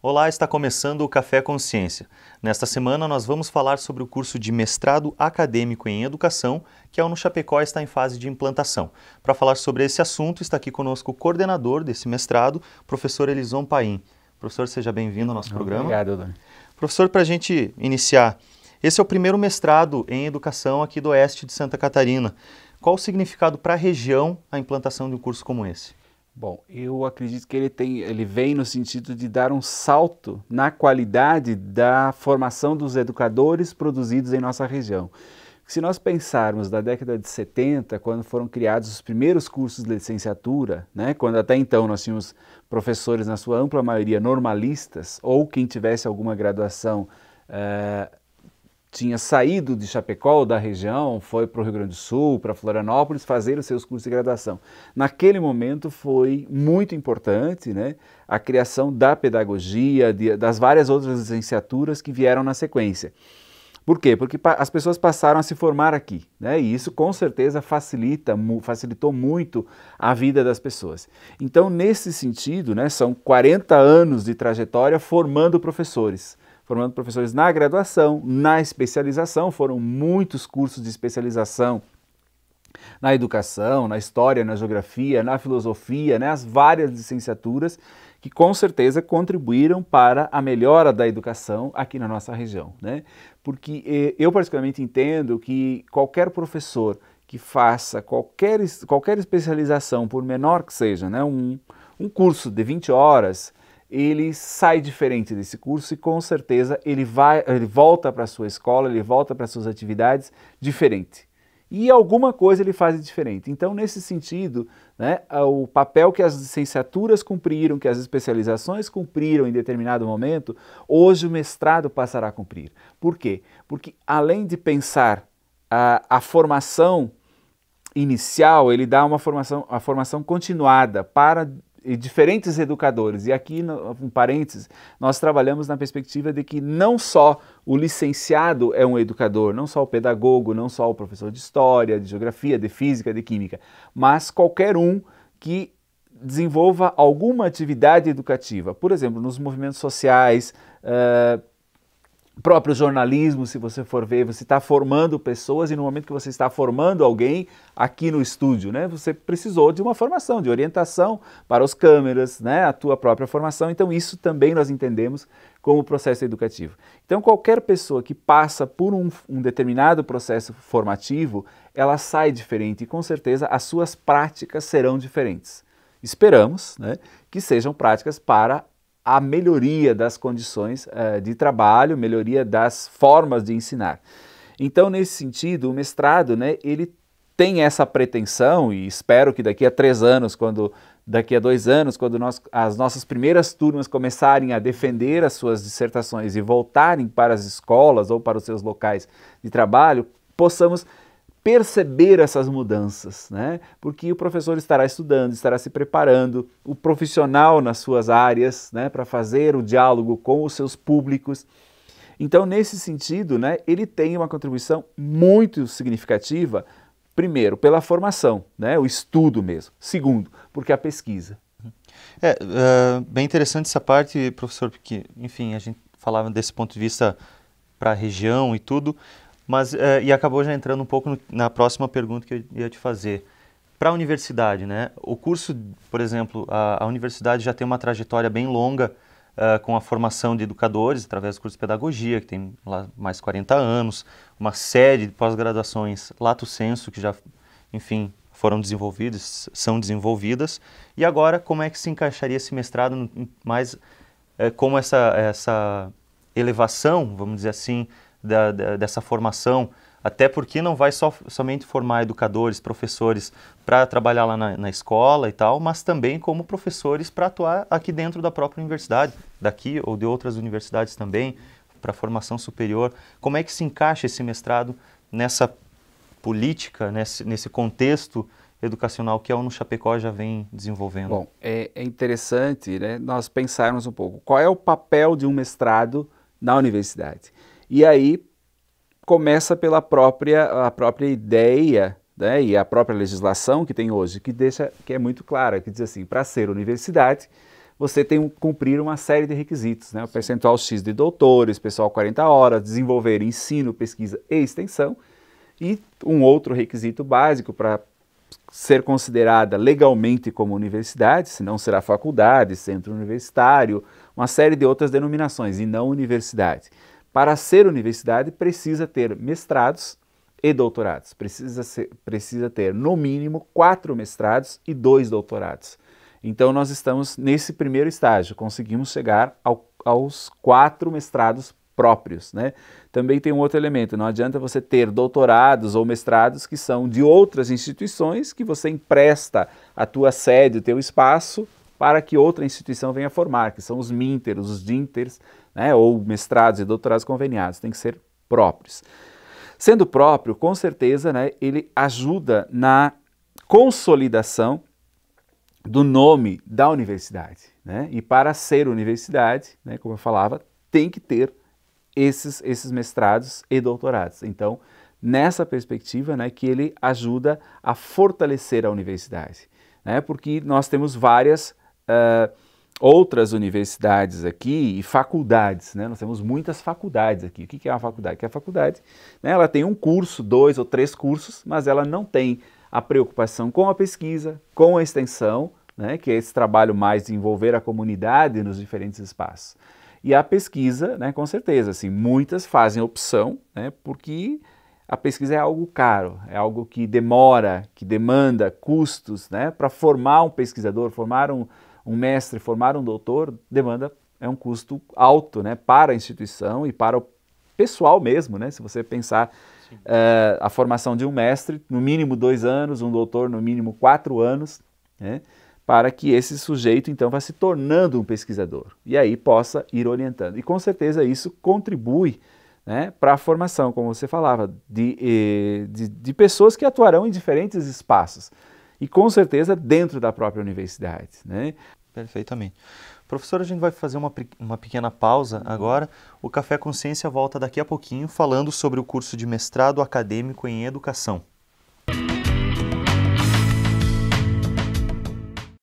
Olá, está começando o Café Consciência. Nesta semana nós vamos falar sobre o curso de mestrado acadêmico em educação, que a UniChapecó está em fase de implantação. Para falar sobre esse assunto, está aqui conosco o coordenador desse mestrado, professor Elison Paim. Professor, seja bem-vindo ao nosso programa. Obrigado, Dani. Professor, para a gente iniciar, esse é o primeiro mestrado em educação aqui do oeste de Santa Catarina. Qual o significado para a região a implantação de um curso como esse? Bom, eu acredito que ele vem no sentido de dar um salto na qualidade da formação dos educadores produzidos em nossa região. Se nós pensarmos da década de 70, quando foram criados os primeiros cursos de licenciatura, quando até então nós tínhamos professores, na sua ampla maioria, normalistas, ou quem tivesse alguma graduação tinha saído de Chapecó ou da região, foi para o Rio Grande do Sul, para Florianópolis, fazer os seus cursos de graduação. Naquele momento foi muito importante a criação da pedagogia, das várias outras licenciaturas que vieram na sequência. Por quê? Porque as pessoas passaram a se formar aqui, e isso com certeza facilitou muito a vida das pessoas. Então, nesse sentido, são 40 anos de trajetória formando professores na graduação, na especialização, foram muitos cursos de especialização na educação, na história, na geografia, na filosofia, as várias licenciaturas que com certeza contribuíram para a melhora da educação aqui na nossa região. Porque eu particularmente entendo que qualquer professor que faça qualquer especialização, por menor que seja, um curso de 20 horas, ele sai diferente desse curso e com certeza ele volta para a sua escola, ele volta para as suas atividades diferente. E alguma coisa ele faz de diferente. Então, nesse sentido, o papel que as licenciaturas cumpriram, que as especializações cumpriram em determinado momento, hoje o mestrado passará a cumprir. Por quê? Porque além de pensar a formação inicial, ele dá a formação continuada para diferentes educadores. E aqui, um parênteses, nós trabalhamos na perspectiva de que não só o licenciado é um educador, não só o pedagogo, não só o professor de história, de geografia, de física, de química, mas qualquer um que desenvolva alguma atividade educativa. Por exemplo, nos movimentos sociais, próprio jornalismo, se você for ver, você está formando pessoas e no momento que você está formando alguém aqui no estúdio, você precisou de uma formação, de orientação para os câmeras, a tua própria formação. Então isso também nós entendemos como processo educativo. Então qualquer pessoa que passa por um determinado processo formativo, ela sai diferente e com certeza as suas práticas serão diferentes. Esperamos que sejam práticas para a melhoria das condições de trabalho, melhoria das formas de ensinar. Então, nesse sentido, o mestrado, ele tem essa pretensão, e espero que daqui a 2 anos, quando as nossas primeiras turmas começarem a defender as suas dissertações e voltarem para as escolas ou para os seus locais de trabalho, possamos perceber essas mudanças, porque o professor estará estudando, estará se preparando, o profissional nas suas áreas, para fazer o diálogo com os seus públicos. Então, nesse sentido, ele tem uma contribuição muito significativa, primeiro, pela formação, o estudo mesmo. Segundo, porque a pesquisa. Bem interessante essa parte, professor, porque, enfim, a gente falava desse ponto de vista para a região e tudo, mas, e acabou já entrando um pouco na próxima pergunta que eu ia te fazer. Para a universidade, o curso, por exemplo, a universidade já tem uma trajetória bem longa com a formação de educadores, através do curso de pedagogia, que tem lá mais 40 anos, uma série de pós-graduações lato sensu, que já, enfim, foram desenvolvidas, são desenvolvidas. E agora, como é que se encaixaria esse mestrado mais como essa elevação, vamos dizer assim, dessa formação, até porque não vai somente formar educadores, professores para trabalhar lá na escola e tal, mas também como professores para atuar aqui dentro da própria universidade, daqui ou de outras universidades também, para formação superior. Como é que se encaixa esse mestrado nessa política, nesse contexto educacional que a UniChapecó já vem desenvolvendo? Bom, é interessante nós pensarmos um pouco qual é o papel de um mestrado na universidade. E aí começa pela a própria ideia e a própria legislação que tem hoje, que é muito clara, que diz assim, para ser universidade, você tem que cumprir uma série de requisitos, né? O percentual X de doutores, pessoal 40 horas, desenvolver ensino, pesquisa e extensão, e um outro requisito básico para ser considerada legalmente como universidade, senão será faculdade, centro universitário, uma série de outras denominações, e não universidade. Para ser universidade, precisa ter mestrados e doutorados, precisa ter no mínimo 4 mestrados e 2 doutorados. Então nós estamos nesse primeiro estágio, conseguimos chegar aos 4 mestrados próprios, né? Também tem um outro elemento, não adianta você ter doutorados ou mestrados que são de outras instituições que você empresta a tua sede, o teu espaço, para que outra instituição venha formar, que são os MINTERs, os DINTERs, né? Ou mestrados e doutorados conveniados, tem que ser próprios. Sendo próprio, com certeza, né, ele ajuda na consolidação do nome da universidade, né? E para ser universidade, né, como eu falava, tem que ter esses mestrados e doutorados. Então, nessa perspectiva, né, que ele ajuda a fortalecer a universidade, né? Porque nós temos várias outras universidades aqui e faculdades, né? Nós temos muitas faculdades aqui. O que é uma faculdade? Que a faculdade, né, ela tem um curso, 2 ou 3 cursos, mas ela não tem a preocupação com a pesquisa, com a extensão, né, que é esse trabalho mais de envolver a comunidade nos diferentes espaços. E a pesquisa, né, com certeza, assim, muitas fazem opção, né, porque a pesquisa é algo caro, é algo que demora, que demanda custos, né, para formar um pesquisador, formar um mestre, formar um doutor, é um custo alto, né, para a instituição e para o pessoal mesmo, né, se você pensar a formação de um mestre, no mínimo 2 anos, um doutor no mínimo 4 anos, né, para que esse sujeito, então, vá se tornando um pesquisador e aí possa ir orientando. E com certeza isso contribui, né, para a formação, como você falava, de pessoas que atuarão em diferentes espaços e com certeza dentro da própria universidade, né? Perfeitamente. Professor, a gente vai fazer uma pequena pausa agora. O Café Consciência volta daqui a pouquinho falando sobre o curso de mestrado acadêmico em educação.